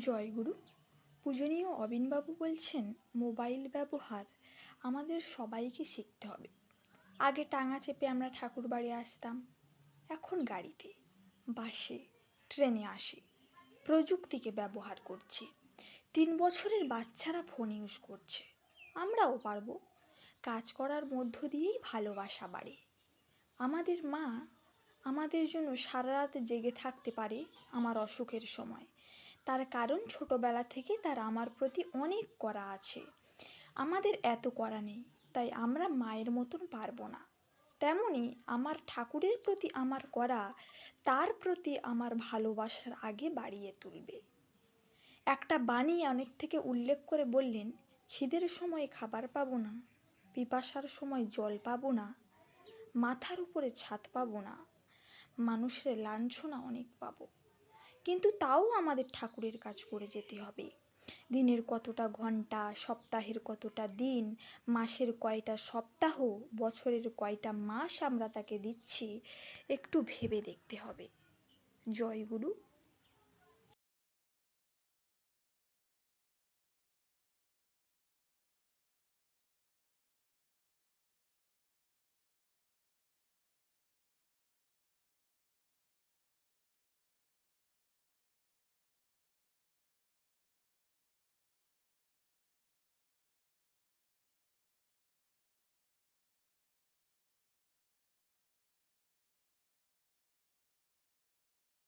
জয়গুরু। পূজনীয় অবিনবাবু বলছেন, মোবাইল ব্যবহার আমাদের সবাইকে শিখতে হবে। আগে টাঙা চেপে আমরা ঠাকুর বাড়ি আসতাম, এখন গাড়িতে, বাসে, ট্রেনে আসি, প্রযুক্তিকে ব্যবহার করছি। 3 বছরের বাচ্চারা ফোন ইউজ করছে, আমরাও পারবো। কাজ করার মধ্য দিয়েই ভালোবাসা বাড়ে। আমাদের মা আমাদের জন্য সারা রাত জেগে থাকতে পারে আমার অসুখের সময়, তার কারণ ছোটবেলা থেকে তার আমার প্রতি অনেক করা আছে। আমাদের এত করা নেই, তাই আমরা মায়ের মতন পারবো না। তেমনি আমার ঠাকুরের প্রতি আমার করা তার প্রতি আমার ভালোবাসার আগে বাড়িয়ে তুলবে। একটা বাণী অনেক থেকে উল্লেখ করে বললেন, খিদের সময় খাবার পাবো না, পিপাসার সময় জল পাবো না, মাথার উপরে ছাদ পাবো না, মানুষের লাঞ্ছনা অনেক পাবো, কিন্তু তাও আমাদের ঠাকুরের কাজ করে যেতে হবে। দিনের কতটা ঘন্টা, সপ্তাহের কতটা দিন, মাসের কয়টা সপ্তাহ, বছরের কয়টা মাস আমরা তাকে দিচ্ছি, একটু ভেবে দেখতে হবে। জয় গুরু।